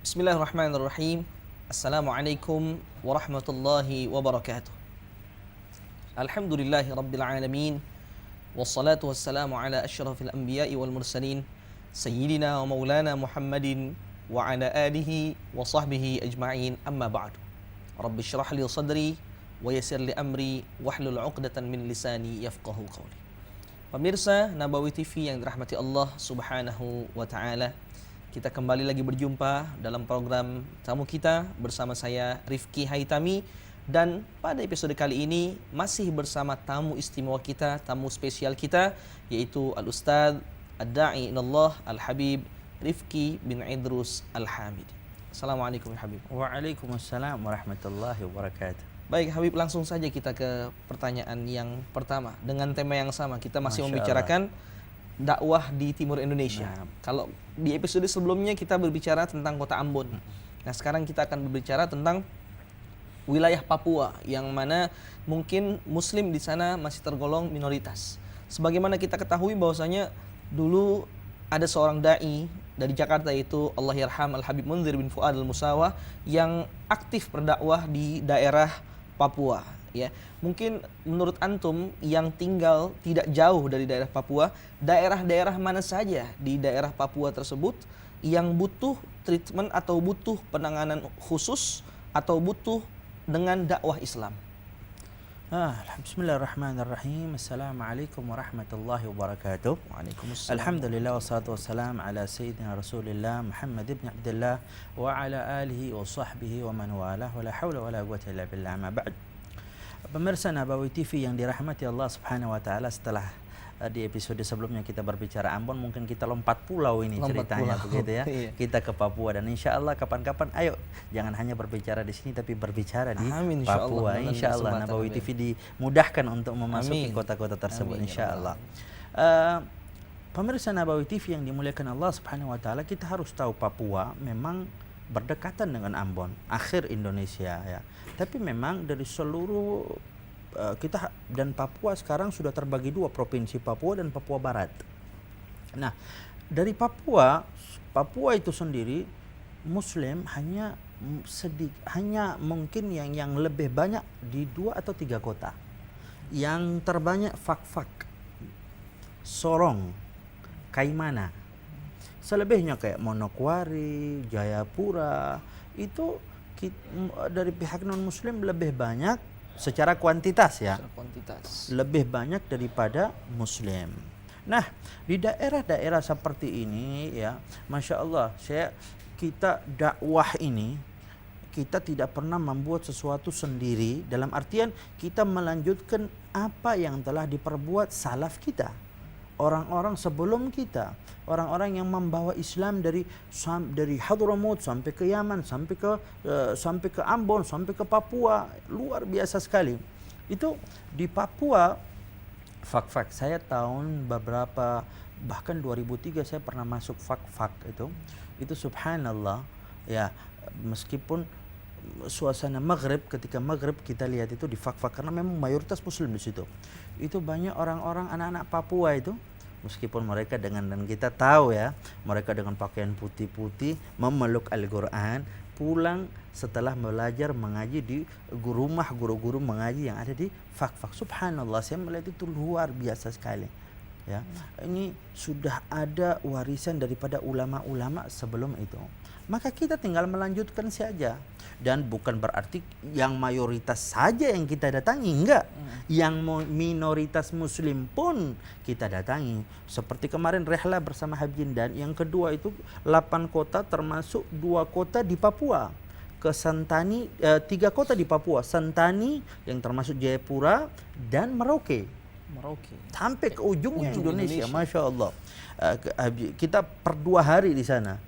Bismillahirrahmanirrahim. Assalamualaikum warahmatullahi wabarakatuh. Alhamdulillahi rabbil alamin. Wassalatu wassalamu ala asyrafil anbiya'i wal mursalin Sayyidina wa maulana Muhammadin wa ala alihi wa sahbihi ajma'in, amma ba'du. Rabbi syrah li sadri wa yassir li amri wahlul 'uqdatan min lisani yafqahu qawli. Pemirsa Nabawi TV yang dirahmati Allah Subhanahu wa taala, kita kembali lagi berjumpa dalam program tamu kita bersama saya Rifki Haitami, dan pada episode kali ini masih bersama tamu istimewa kita, tamu spesial kita, yaitu Al-Ustadz Ad-Da'i Ilallah Al-Habib Rifki bin Idrus Al-Hamidi. Assalamualaikum Habib. Waalaikumsalam warahmatullahi wabarakatuh. Baik Habib, langsung saja kita ke pertanyaan yang pertama dengan tema yang sama. Kita masih Masya membicarakan dakwah di Timur Indonesia. Nah. Kalau di episode sebelumnya kita berbicara tentang kota Ambon. Nah, sekarang kita akan berbicara tentang wilayah Papua yang mana mungkin Muslim di sana masih tergolong minoritas. Sebagaimana kita ketahui bahwasanya dulu ada seorang dai dari Jakarta, yaitu Allahyarham Al-Habib Munzir bin Fuad Al-Musawa, yang aktif berdakwah di daerah Papua. Ya, mungkin menurut antum yang tinggal tidak jauh dari daerah Papua, daerah-daerah mana saja di daerah Papua tersebut yang butuh treatment atau butuh penanganan khusus atau butuh dengan dakwah Islam? Bismillahirrahmanirrahim. Assalamualaikum warahmatullahi wabarakatuh. Waalaikumsalam. Alhamdulillah wassalatu wassalam ala sayyidina Rasulillah Muhammad ibn Abdullah wa ala alihi wa sahbihi wa man walah wa la hawla wa la quwwata illa billah, ma ba'd. Pemirsa Nabawi TV yang dirahmati Allah Subhanahu wa taala, setelah di episode sebelumnya kita berbicara Ambon, mungkin kita lompat pulau ini ceritanya begitu ya. Iya. Kita ke Papua, dan insya Allah kapan-kapan ayo jangan hanya berbicara di sini tapi berbicara di Papua. Insya Allah Nabawi TV dimudahkan untuk memasuki kota-kota tersebut. Insya Allah. Pemirsa Nabawi TV yang dimuliakan Allah Subhanahu wa taala, kita harus tahu Papua memang berdekatan dengan Ambon, akhir Indonesia ya. Tapi memang dari seluruh kita dan Papua sekarang sudah terbagi dua, provinsi Papua dan Papua Barat. Nah, dari Papua itu sendiri Muslim hanya mungkin yang lebih banyak di 2 atau 3 kota. Yang terbanyak Fak-Fak, Sorong, Kaimana. Selebihnya kayak Manokwari, Jayapura, itu dari pihak non-Muslim lebih banyak secara kuantitas ya. Secara kuantitas. Lebih banyak daripada Muslim. Nah, di daerah-daerah seperti ini ya, Masya Allah, kita dakwah ini, kita tidak pernah membuat sesuatu sendiri, dalam artian kita melanjutkan apa yang telah diperbuat salaf kita, orang-orang sebelum kita, orang-orang yang membawa Islam dari Hadramaut sampai ke Yaman, sampai ke Ambon, sampai ke Papua, luar biasa sekali. Itu di Papua, Fak-Fak, saya tahun bahkan 2003 saya pernah masuk Fak-Fak itu subhanallah ya, meskipun suasana Maghrib, ketika Maghrib kita lihat itu di Fak-Fak, karena memang mayoritas Muslim di situ. Itu banyak orang-orang anak-anak Papua itu, meskipun mereka dan kita tahu ya, mereka dengan pakaian putih-putih memeluk Al-Quran, pulang setelah belajar mengaji di rumah guru-guru mengaji yang ada di Fak-Fak. Subhanallah, saya melihat itu luar biasa sekali ya. Ini sudah ada warisan daripada ulama-ulama sebelum itu. Maka kita tinggal melanjutkan saja. Dan bukan berarti yang mayoritas saja yang kita datangi, enggak. Yang minoritas Muslim pun kita datangi. Seperti kemarin rehla bersama Habib Jindan, yang kedua itu 8 kota termasuk 2 kota di Papua. Ke Sentani, 3 kota di Papua, Sentani yang termasuk Jayapura dan Merauke. Sampai ke ujungnya Indonesia. Masya Allah. Kita per 2 hari di sana.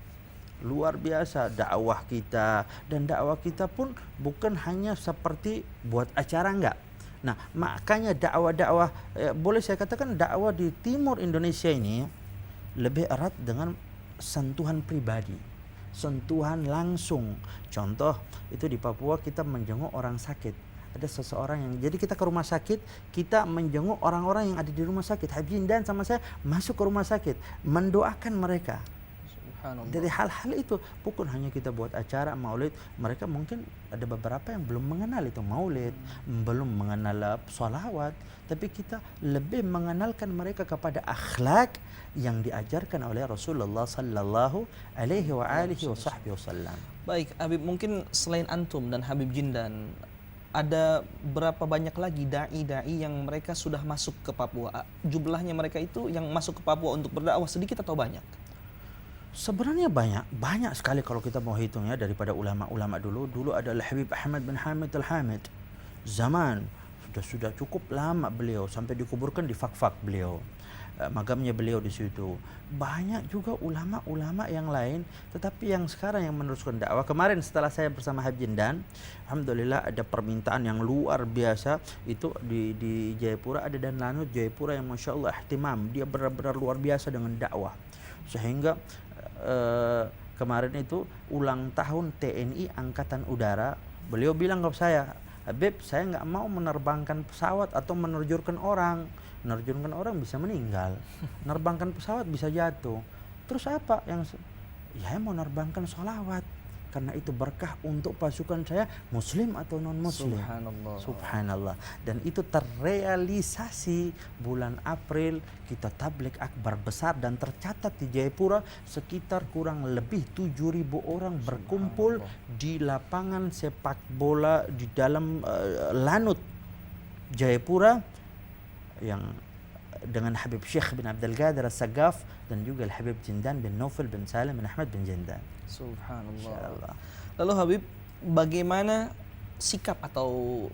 Luar biasa dakwah kita, dan dakwah kita pun bukan hanya seperti buat acara, enggak. Nah, makanya dakwah boleh saya katakan dakwah di timur Indonesia ini lebih erat dengan sentuhan pribadi, sentuhan langsung. Contoh itu di Papua kita menjenguk orang sakit. Ada seseorang yang, jadi kita ke rumah sakit, kita menjenguk orang-orang yang ada di rumah sakit. Habib Jindan sama saya masuk ke rumah sakit, mendoakan mereka. Dari Subhanallah. hal-hal itu, bukan hanya kita buat acara maulid, mereka mungkin ada beberapa yang belum mengenal itu maulid, belum mengenal sholawat, tapi kita lebih mengenalkan mereka kepada akhlak yang diajarkan oleh Rasulullah sallallahu alaihi wa alihi wasallam. Baik, Habib, mungkin selain antum dan Habib Jindan, ada berapa banyak lagi dai-dai yang mereka sudah masuk ke Papua? Jumlahnya mereka itu yang masuk ke Papua untuk berdakwah sedikit atau banyak? Sebenarnya banyak sekali kalau kita mau hitungnya daripada ulama-ulama dulu. Dulu adalah Habib Ahmad bin Hamid Al-Hamid. Zaman sudah cukup lama beliau sampai dikuburkan di Fak-Fak beliau. Magamnya beliau di situ. Banyak juga ulama-ulama yang lain, tetapi yang sekarang yang meneruskan dakwah. Kemarin setelah saya bersama Habib Jindan, alhamdulillah ada permintaan yang luar biasa itu di Jayapura, ada Dan Lanut Jayapura yang masya Allah ihtimam, dia benar-benar luar biasa dengan dakwah. Sehingga kemarin itu ulang tahun TNI Angkatan Udara, beliau bilang ke saya, Habib, saya nggak mau menerbangkan pesawat atau menerjunkan orang. Menerjunkan orang bisa meninggal, menerbangkan pesawat bisa jatuh. Terus apa yang ya mau menerbangkan sholawat, karena itu berkah untuk pasukan saya, muslim atau non muslim. Subhanallah. Subhanallah. Dan itu terrealisasi bulan April, kita tabligh akbar besar dan tercatat di Jayapura sekitar kurang lebih 7.000 orang berkumpul di lapangan sepak bola di dalam Lanut Jayapura yang dengan Habib Syekh bin Abdul Qadir As-Sagaf dan juga Habib Jindan bin Naufal bin Salim bin Ahmad bin Jindan. Subhanallah. Lalu Habib, bagaimana sikap atau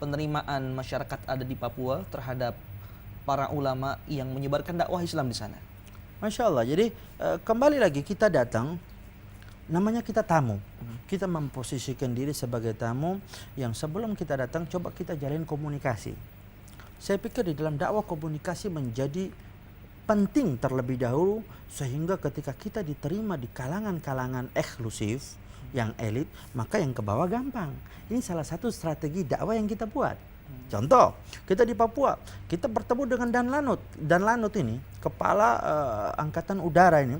penerimaan masyarakat ada di Papua terhadap para ulama yang menyebarkan dakwah Islam di sana? Masya Allah. Jadi kembali lagi kita datang, namanya kita tamu. Kita memposisikan diri sebagai tamu yang sebelum kita datang coba kita jalin komunikasi. Saya pikir di dalam dakwah komunikasi menjadi penting terlebih dahulu, sehingga ketika kita diterima di kalangan-kalangan eksklusif yang elit, maka yang ke bawah gampang. Ini salah satu strategi dakwah yang kita buat. Contoh, kita di Papua, kita bertemu dengan Dan Lanut. Dan Lanut ini kepala angkatan udara ini,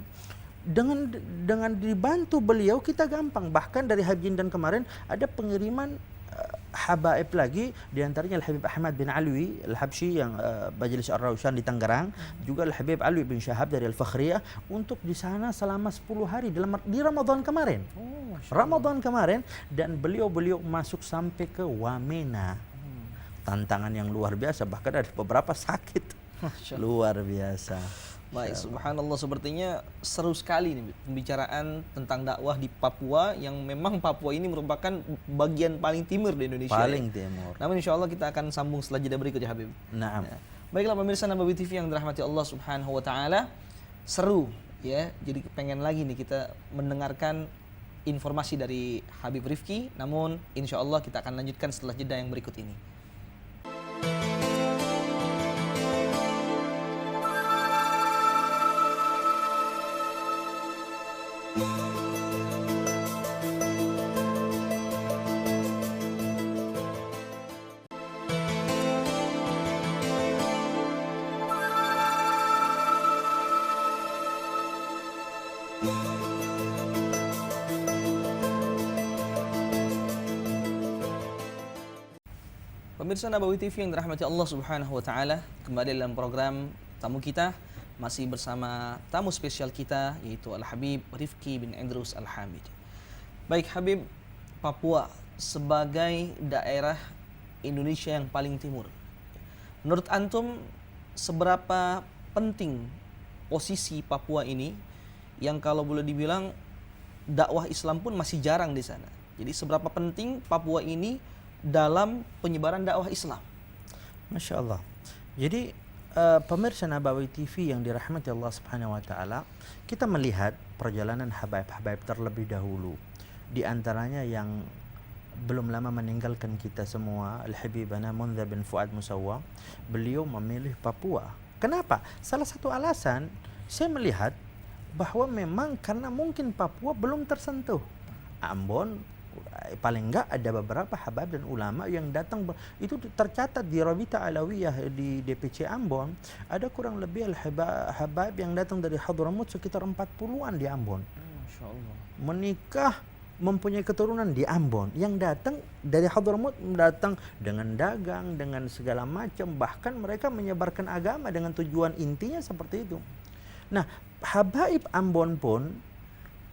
dengan dibantu beliau kita gampang. Bahkan dari Habib Jindan kemarin ada pengiriman habaib lagi, diantaranya Al-Habib Ahmad bin Alwi Al-Habsyi yang Majlis Ar-Raushan di Tangerang, juga Al-Habib Alwi bin Syahab dari Al-Fakhriyah untuk di sana selama 10 hari di Ramadan kemarin. Ramadan kemarin, dan beliau masuk sampai ke Wamena. Tantangan yang luar biasa, bahkan ada beberapa sakit. Luar biasa. Baik, subhanallah, sepertinya seru sekali nih pembicaraan tentang dakwah di Papua, yang memang Papua ini merupakan bagian paling timur di Indonesia. Paling timur. Namun insya Allah kita akan sambung setelah jeda berikut ya Habib. Naam. Baiklah pemirsa Nabawi TV yang dirahmati Allah Subhanahu wa taala, seru ya. Jadi pengen lagi nih kita mendengarkan informasi dari Habib Rifki, namun insya Allah kita akan lanjutkan setelah jeda yang berikut ini. Pemirsa Nabawi TV yang dirahmati Allah Subhanahu wa taala, kembali dalam program tamu kita, masih bersama tamu spesial kita yaitu Al-Habib Rifki bin Idrus Al-Hamid. Baik Habib, Papua sebagai daerah Indonesia yang paling timur, menurut antum seberapa penting posisi Papua ini, yang kalau boleh dibilang dakwah Islam pun masih jarang di sana. Jadi seberapa penting Papua ini dalam penyebaran dakwah Islam? Masya Allah. Jadi pemirsa Nabawi TV yang dirahmati Allah Subhanahu wa taala, kita melihat perjalanan habaib-habaib terlebih dahulu. Di antaranya yang belum lama meninggalkan kita semua, Al-Habibana Munzar bin Fuad Musawwa, beliau memilih Papua. Kenapa? Salah satu alasan saya melihat bahwa memang karena mungkin Papua belum tersentuh. Ambon paling enggak ada beberapa habaib dan ulama yang datang itu tercatat di Rabita Alawiyah di DPC Ambon, ada kurang lebih habaib yang datang dari Hadramut sekitar 40-an di Ambon. Masya Allah. Menikah, mempunyai keturunan di Ambon, yang datang dari Hadramut datang dengan dagang, dengan segala macam, bahkan mereka menyebarkan agama dengan tujuan intinya seperti itu. Nah, habaib Ambon pun,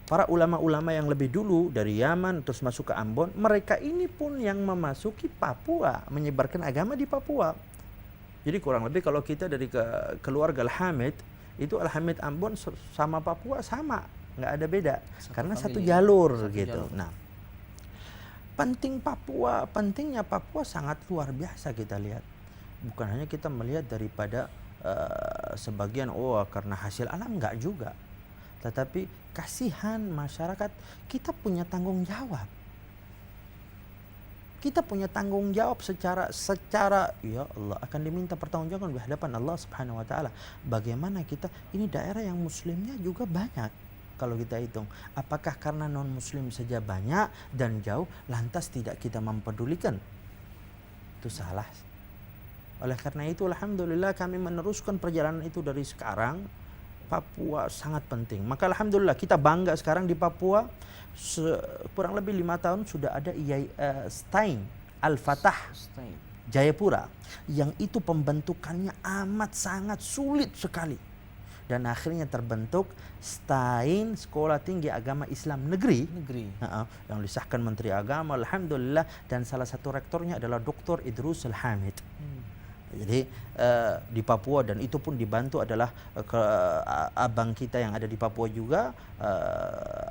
para ulama-ulama yang lebih dulu dari Yaman terus masuk ke Ambon, mereka ini pun yang memasuki Papua, menyebarkan agama di Papua. Jadi kurang lebih kalau kita dari keluarga Al-Hamid, itu Al-Hamid Ambon sama Papua sama, nggak ada beda, karena satu jalur gitu. Nah, pentingnya Papua sangat luar biasa kita lihat. Bukan hanya kita melihat daripada sebagian karena hasil alam, nggak juga, tetapi kasihan masyarakat. Kita punya tanggung jawab. Kita punya tanggung jawab secara ya Allah akan diminta pertanggungjawaban di hadapan Allah Subhanahu wa taala. Bagaimana kita, ini daerah yang muslimnya juga banyak. Kalau kita hitung, apakah karena non muslim saja banyak dan jauh lantas tidak kita mempedulikan? Itu salah. Oleh karena itu alhamdulillah kami meneruskan perjalanan itu dari sekarang. Papua sangat penting. Maka alhamdulillah kita bangga sekarang di Papua. Kurang lebih 5 tahun sudah ada Stein Al-Fatah Jayapura, yang itu pembentukannya amat sangat sulit sekali, dan akhirnya terbentuk Stein Sekolah Tinggi Agama Islam Negeri. Yang disahkan Menteri Agama alhamdulillah, dan salah satu rektornya adalah Dr. Idrus Al-Hamid. Jadi di Papua, dan itu pun dibantu adalah abang kita yang ada di Papua juga,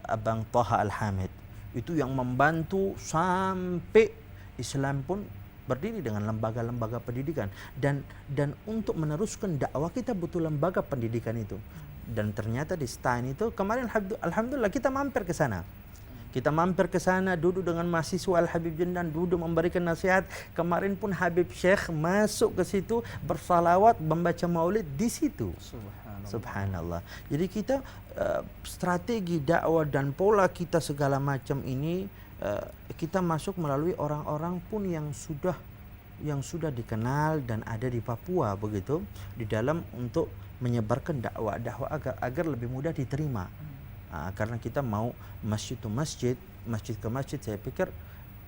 Abang Taha Al-Hamid. Itu yang membantu sampai Islam pun berdiri dengan lembaga-lembaga pendidikan, dan untuk meneruskan dakwah kita butuh lembaga pendidikan itu. Dan ternyata di Stein itu kemarin alhamdulillah kita mampir ke sana. Kita mampir ke sana, duduk dengan mahasiswa Al-Habib Jendan, duduk memberikan nasihat. Kemarin pun Habib Syekh masuk ke situ, bersalawat, membaca maulid di situ. Subhanallah. Jadi kita strategi dakwah dan pola kita segala macam ini kita masuk melalui orang-orang pun yang sudah dikenal dan ada di Papua begitu, di dalam untuk menyebarkan dakwah agar lebih mudah diterima. Karena kita mau masjid ke masjid, saya pikir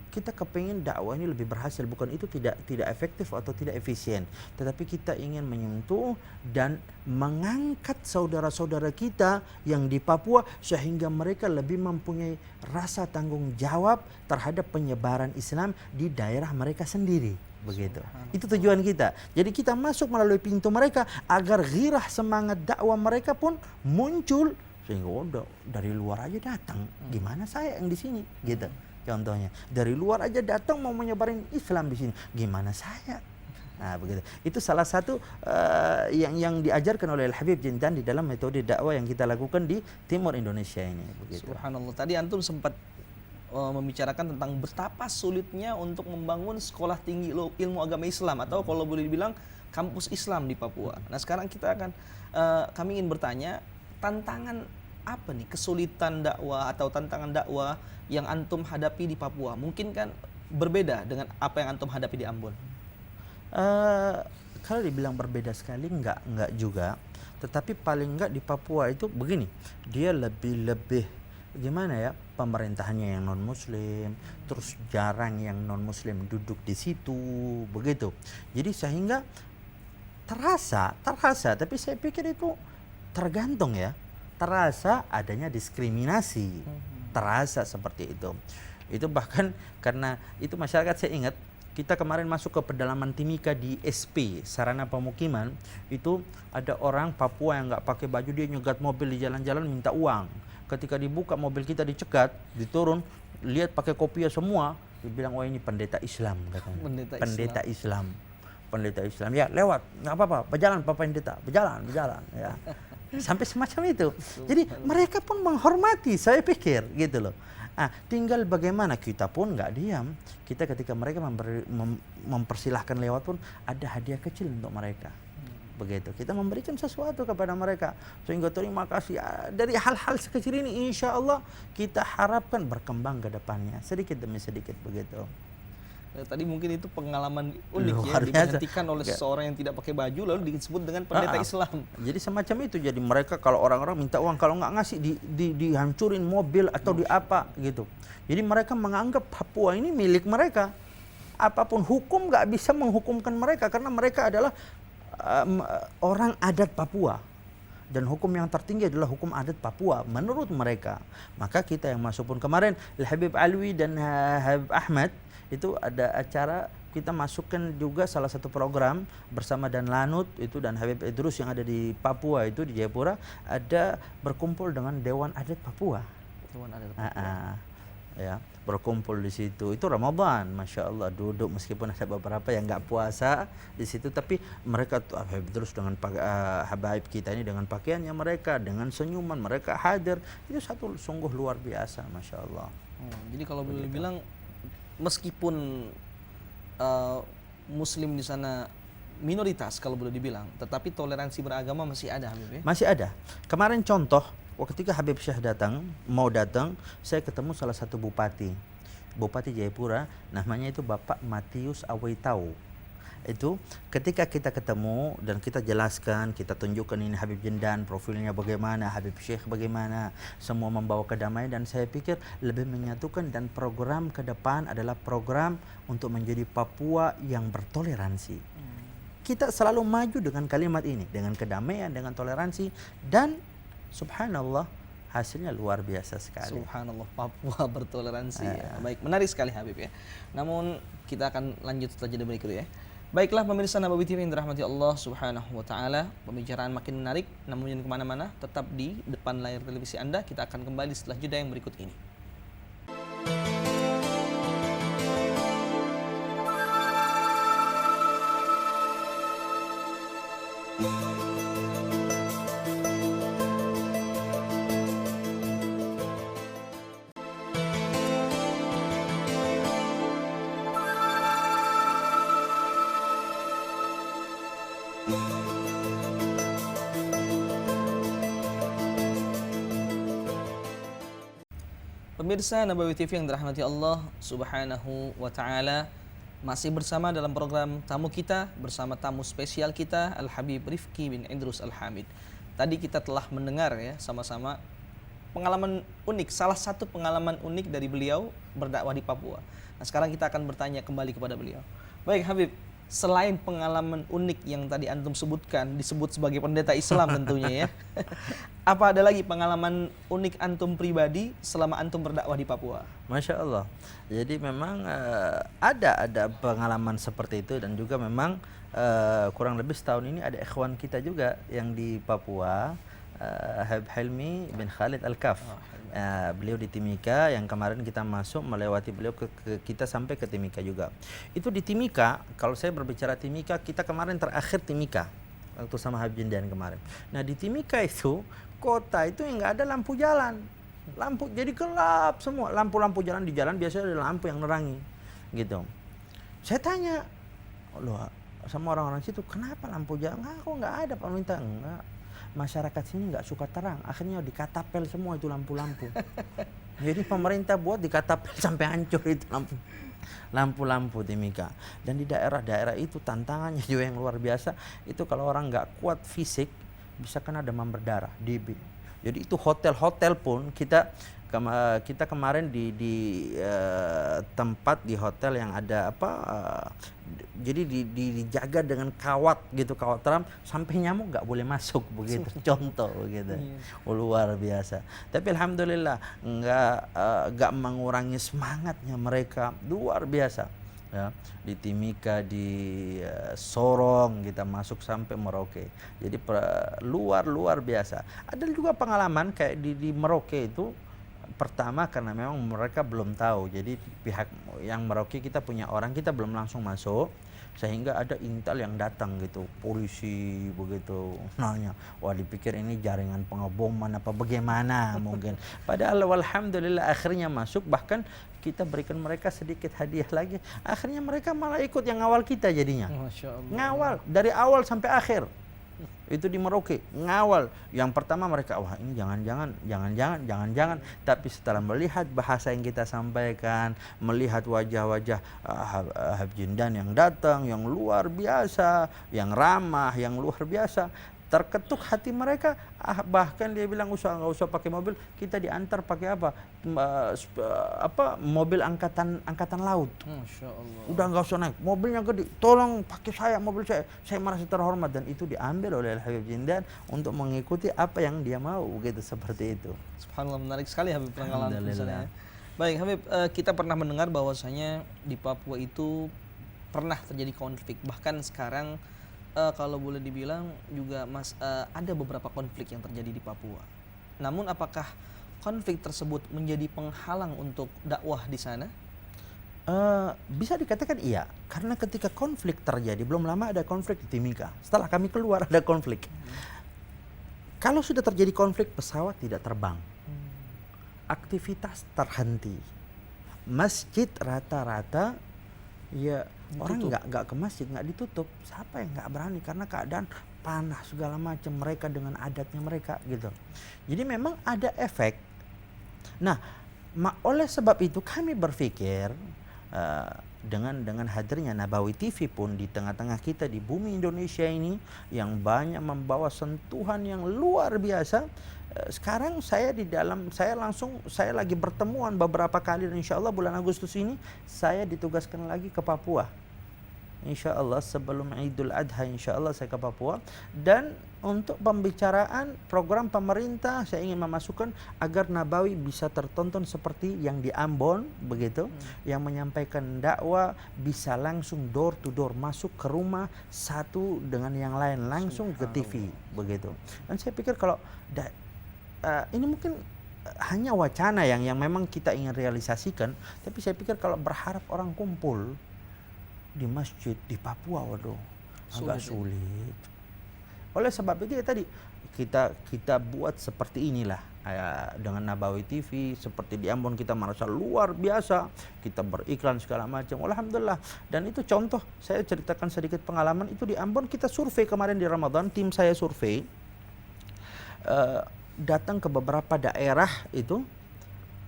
kita kepingin dakwah ini lebih berhasil. Bukan itu tidak efektif atau tidak efisien, tetapi kita ingin menyentuh dan mengangkat saudara-saudara kita yang di Papua, sehingga mereka lebih mempunyai rasa tanggung jawab terhadap penyebaran Islam di daerah mereka sendiri. Begitu. Itu tujuan kita. Jadi kita masuk melalui pintu mereka agar ghirah semangat dakwah mereka pun muncul, sehingga dari luar aja datang. Gimana saya yang di sini? Gitu. Contohnya, dari luar aja datang mau menyebarin Islam di sini. Gimana saya? Nah, begitu. Itu salah satu yang diajarkan oleh Al-Habib Jendan di dalam metode dakwah yang kita lakukan di timur Indonesia ini. Begitu. Subhanallah. Tadi antum sempat membicarakan tentang betapa sulitnya untuk membangun sekolah tinggi ilmu agama Islam, atau kalau boleh dibilang kampus Islam di Papua. Nah, sekarang kami ingin bertanya, tantangan apa nih, kesulitan dakwah atau tantangan dakwah yang antum hadapi di Papua? Mungkin kan berbeda dengan apa yang antum hadapi di Ambon. Kalau dibilang berbeda sekali enggak juga, tetapi paling enggak di Papua itu begini, dia lebih gimana ya, pemerintahannya yang non muslim, terus jarang yang non muslim duduk di situ begitu. Jadi sehingga terasa, tapi saya pikir itu tergantung ya. Terasa adanya diskriminasi, terasa seperti itu. Itu bahkan karena itu masyarakat, saya ingat kita kemarin masuk ke pedalaman Timika di SP, Sarana Pemukiman, itu ada orang Papua yang nggak pakai baju, dia nyegat mobil di jalan-jalan minta uang. Ketika dibuka mobil kita dicegat, diturun, lihat pakai kopiah semua, dibilang wah ini pendeta Islam katanya. Pendeta Islam. Ya lewat, nggak apa-apa, berjalan Pak Pendeta, berjalan ya. Sampai semacam itu. Jadi mereka pun menghormati, saya pikir gitu loh. Tinggal bagaimana kita pun nggak diam. Kita ketika mereka mempersilahkan lewat pun ada hadiah kecil untuk mereka. begitu. Kita memberikan sesuatu kepada mereka sehingga terima kasih. Dari hal-hal sekecil ini insya Allah kita harapkan berkembang ke depannya sedikit demi sedikit begitu. Tadi mungkin itu pengalaman unik ya, Luar biasa. diberhentikan oleh seseorang yang tidak pakai baju lalu disebut dengan pendeta Islam. Jadi semacam itu. Jadi mereka kalau orang-orang minta uang, kalau nggak ngasih dihancurin mobil atau di apa gitu. Jadi mereka menganggap Papua ini milik mereka. Apapun hukum nggak bisa menghukumkan mereka karena mereka adalah orang adat Papua. Dan hukum yang tertinggi adalah hukum adat Papua menurut mereka. Maka kita yang masuk pun kemarin Habib Alwi dan Habib Ahmad itu ada acara, kita masukkan juga salah satu program bersama Dan Lanut itu dan Habib Idrus yang ada di Papua itu di Jayapura, ada berkumpul dengan Dewan Adat Papua. Dewan Adat Papua. Ya, berkumpul di situ. Itu Ramadan, masya Allah, duduk meskipun ada beberapa yang nggak puasa di situ, tapi mereka tuh Habib Idrus dengan habaib kita ini dengan pakaiannya mereka, dengan senyuman mereka hadir, itu satu sungguh luar biasa, masya Allah. Jadi kalau boleh bilang meskipun Muslim di sana minoritas kalau boleh dibilang, tetapi toleransi beragama masih ada, Habib ya? Masih ada. Kemarin contoh, ketika Habib Syekh mau datang, saya ketemu salah satu bupati Jayapura, namanya itu Bapak Matius Awaitau. Itu ketika kita ketemu dan kita jelaskan, kita tunjukkan ini Habib Jendan, profilnya bagaimana, Habib Syekh bagaimana, semua membawa kedamaian, dan saya pikir lebih menyatukan, dan program ke depan adalah program untuk menjadi Papua yang bertoleransi. Kita selalu maju dengan kalimat ini, dengan kedamaian, dengan toleransi, dan subhanallah hasilnya luar biasa sekali. Subhanallah, Papua bertoleransi. Ya. Baik, menarik sekali Habib ya. Namun kita akan lanjut setelah jeda berikut ya. Baiklah pemirsa Nabawi TV yang dirahmati Allah Subhanahu wa taala, pembicaraan makin menarik, namun jangan kemana-mana, tetap di depan layar televisi Anda. Kita akan kembali setelah jeda yang berikut ini. Pemirsa Nabawi TV yang dirahmati Allah Subhanahu wa taala, masih bersama dalam program tamu kita bersama tamu spesial kita Al Habib Rifki bin Idrus Al Hamid. Tadi kita telah mendengar ya sama-sama pengalaman unik, salah satu pengalaman unik dari beliau berdakwah di Papua. Nah, sekarang kita akan bertanya kembali kepada beliau. Baik Habib, selain pengalaman unik yang tadi antum sebutkan, disebut sebagai pendeta Islam tentunya ya. Apa ada lagi pengalaman unik antum pribadi selama antum berdakwah di Papua? Masya Allah. Jadi memang ada pengalaman seperti itu, dan juga memang kurang lebih setahun ini ada ikhwan kita juga yang di Papua, Habib Hilmi bin Khalid Al-Kaf. Beliau di Timika, yang kemarin kita masuk melewati beliau kita sampai ke Timika juga. Itu di Timika, kalau saya berbicara Timika, kita kemarin terakhir Timika waktu sama Habib Jendan kemarin. Nah di Timika itu kota itu yang nggak ada lampu jalan, lampu jadi gelap semua, lampu-lampu jalan di jalan biasanya ada lampu yang nerangi gitu. Saya tanya loh sama orang-orang situ, kenapa lampu jalan kok nggak ada Pak Minta? Enggak, masyarakat sini nggak suka terang, akhirnya dikatapel semua itu lampu-lampu. Jadi pemerintah buat dikatapel sampai hancur itu lampu-lampu Timika. Dan di daerah-daerah itu tantangannya juga yang luar biasa. Itu kalau orang nggak kuat fisik bisa kena demam berdarah, DB. Jadi itu hotel-hotel pun kita kemarin di tempat di hotel yang ada jadi dijaga dengan kawat gitu, kawat ram sampai nyamuk nggak boleh masuk begitu. Contoh begitu. Luar biasa. Tapi alhamdulillah nggak mengurangi semangatnya mereka, luar biasa. Ya, di Timika, di Sorong kita masuk sampai Merauke. Jadi luar biasa. Ada juga pengalaman kayak di Merauke itu. Pertama karena memang mereka belum tahu, jadi pihak yang Merauke kita punya orang, kita belum langsung masuk, sehingga ada intel yang datang gitu, polisi begitu nanya, wah dipikir ini jaringan pengeboman apa bagaimana mungkin. Padahal alhamdulillah akhirnya masuk, bahkan kita berikan mereka sedikit hadiah lagi, akhirnya mereka malah ikut yang ngawal kita jadinya. Masya Allah. Ngawal dari awal sampai akhir. Itu di Merauke, ngawal. Yang pertama mereka, wah ini jangan-jangan. Tapi setelah melihat bahasa yang kita sampaikan, melihat wajah-wajah Habib Jindan yang datang, yang luar biasa, yang ramah, yang luar biasa, terketuk hati mereka. Bahkan dia bilang nggak usah pakai mobil, kita diantar pakai mobil angkatan laut. Masya Allah. Udah nggak usah naik, mobilnya gede, tolong pakai mobil saya merasa terhormat. Dan itu diambil oleh Habib Jindan untuk mengikuti apa yang dia mau, gitu, seperti itu. Subhanallah, menarik sekali Habib pengalaman Alhamdulillah. Baik Habib, kita pernah mendengar bahwasanya di Papua itu pernah terjadi konflik, bahkan sekarang kalau boleh dibilang juga ada beberapa konflik yang terjadi di Papua. Namun apakah konflik tersebut menjadi penghalang untuk dakwah di sana? Bisa dikatakan iya, karena ketika konflik terjadi, belum lama ada konflik di Timika. Setelah kami keluar ada konflik. Kalau sudah terjadi konflik, pesawat tidak terbang, aktivitas terhenti, masjid rata-rata ya ditutup. Orang nggak ke masjid, nggak ditutup. Siapa yang nggak berani, karena keadaan panas segala macam, mereka dengan adatnya mereka, gitu. Jadi memang ada efek. Nah, oleh sebab itu kami berpikir dengan hadirnya Nabawi TV pun di tengah-tengah kita di bumi Indonesia ini yang banyak membawa sentuhan yang luar biasa. Sekarang saya lagi bertemuan beberapa kali, dan insya Allah bulan Agustus ini saya ditugaskan lagi ke Papua. Insya Allah sebelum Idul Adha insya Allah saya ke Papua, dan untuk pembicaraan program pemerintah saya ingin memasukkan agar Nabawi bisa tertonton seperti yang di Ambon begitu, yang menyampaikan dakwah bisa langsung door to door, masuk ke rumah satu dengan yang lain, langsung ke TV begitu. Dan saya pikir kalau ini mungkin hanya wacana yang memang kita ingin realisasikan, tapi saya pikir kalau berharap orang kumpul di masjid di Papua, waduh, agak sulit. Oleh sebab itu ya tadi kita buat seperti inilah dengan Nabawi TV, seperti di Ambon kita merasa luar biasa, kita beriklan segala macam, alhamdulillah. Dan itu contoh, saya ceritakan sedikit pengalaman itu di Ambon. Kita survei kemarin di Ramadan, tim saya survei, datang ke beberapa daerah itu,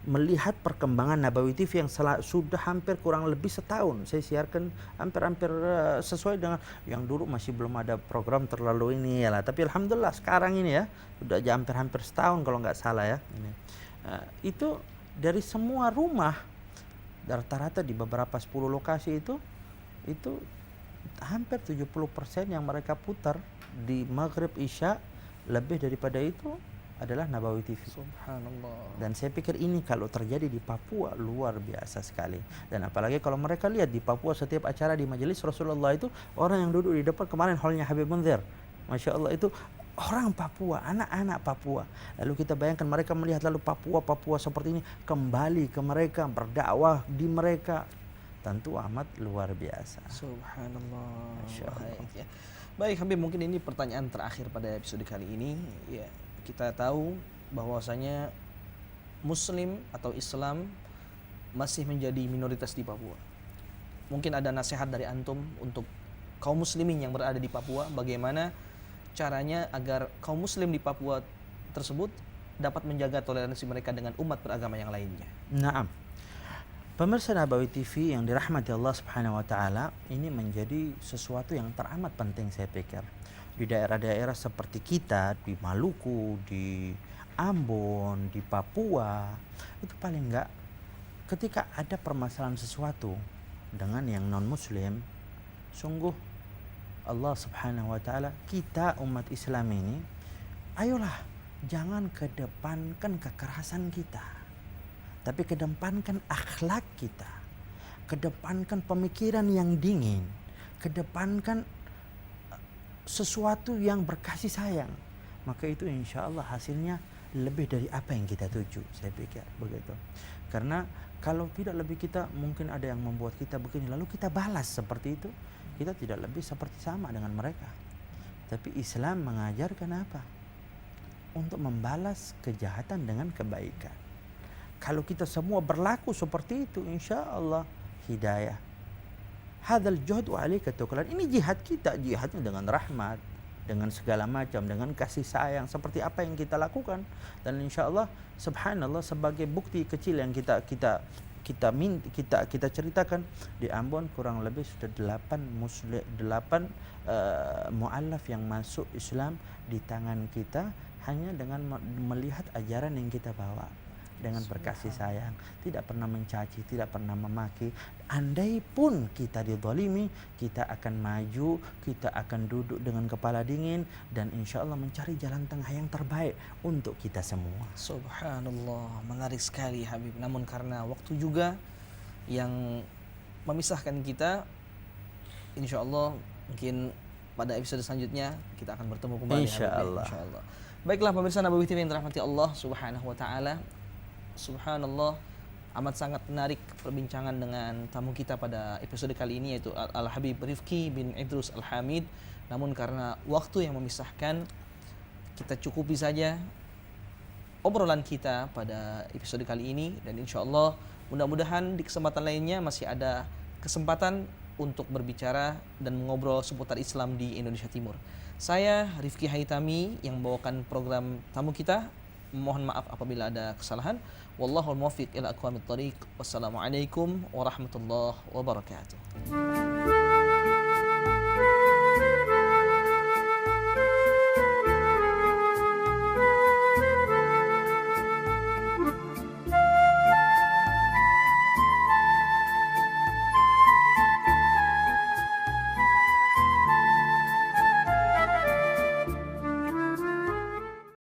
melihat perkembangan Nabawi TV yang sudah hampir kurang lebih setahun saya siarkan, hampir sesuai dengan yang dulu masih belum ada program terlalu ini ya lah, tapi alhamdulillah sekarang ini ya sudah hampir setahun kalau nggak salah ya ini. Itu dari semua rumah rata-rata di beberapa 10 lokasi itu hampir 70% yang mereka putar di Maghrib Isya, lebih daripada itu adalah Nabawi TV. Subhanallah. Dan saya pikir ini kalau terjadi di Papua luar biasa sekali. Dan apalagi kalau mereka lihat di Papua setiap acara di majelis Rasulullah itu orang yang duduk di depan, kemarin hallnya Habib Munzir, Masya Allah, itu orang Papua, anak-anak Papua. Lalu kita bayangkan mereka melihat lalu Papua seperti ini kembali ke mereka, berdakwah di mereka, tentu amat luar biasa. Subhanallah. Masya Allah. Baik, ya. Baik Habib, mungkin ini pertanyaan terakhir pada episode kali ini. Ya, kita tahu bahwasanya Muslim atau Islam masih menjadi minoritas di Papua. Mungkin ada nasihat dari antum untuk kaum muslimin yang berada di Papua, bagaimana caranya agar kaum muslim di Papua tersebut dapat menjaga toleransi mereka dengan umat beragama yang lainnya. Naam. Pemirsa Nabawi TV yang dirahmati Allah Subhanahu wa taala, ini menjadi sesuatu yang teramat penting saya pikir. Di daerah-daerah seperti kita, di Maluku, di Ambon, di Papua, itu paling enggak ketika ada permasalahan sesuatu dengan yang non muslim, sungguh Allah Subhanahu wa taala, kita umat Islam ini, ayolah jangan kedepankan kekerasan kita, tapi kedepankan akhlak kita, kedepankan pemikiran yang dingin, kedepankan sesuatu yang berkasih sayang, maka itu insya Allah hasilnya lebih dari apa yang kita tuju, saya pikir begitu. Karena kalau tidak lebih kita, mungkin ada yang membuat kita begini lalu kita balas seperti itu, kita tidak lebih seperti sama dengan mereka. Tapi Islam mengajarkan apa? Untuk membalas kejahatan dengan kebaikan. Kalau kita semua berlaku seperti itu, insya Allah hidayah. Hadzal juhdu 'alaika tuqlan. Ini jihad kita, jihadnya dengan rahmat, dengan segala macam, dengan kasih sayang seperti apa yang kita lakukan. Dan insya Allah subhanallah, sebagai bukti kecil yang kita ceritakan, di Ambon kurang lebih sudah 8 mu'allaf yang masuk Islam di tangan kita hanya dengan melihat ajaran yang kita bawa, dengan berkasih sayang, tidak pernah mencaci, tidak pernah memaki. Andai pun kita dizalimi, kita akan maju, kita akan duduk dengan kepala dingin dan insya Allah mencari jalan tengah yang terbaik untuk kita semua. Subhanallah, menarik sekali Habib. Namun karena waktu juga yang memisahkan kita, insya Allah mungkin pada episode selanjutnya kita akan bertemu kembali. Insya Allah. Insya Allah. Baiklah pemirsa Nabawi TV yang dirahmati Allah Subhanahu wa taala. Subhanallah, amat sangat menarik perbincangan dengan tamu kita pada episode kali ini, yaitu Al-Habib Rifki bin Idrus Al-Hamid. Namun karena waktu yang memisahkan, kita cukupi saja obrolan kita pada episode kali ini, dan insya Allah mudah-mudahan di kesempatan lainnya masih ada kesempatan untuk berbicara dan mengobrol seputar Islam di Indonesia Timur. Saya Rifki Haitami yang membawakan program tamu kita. Mohon maaf apabila ada kesalahan. Wallahul muwaffiq ila aqwamit thoriq. Wassalamualaikum warahmatullahi wabarakatuh.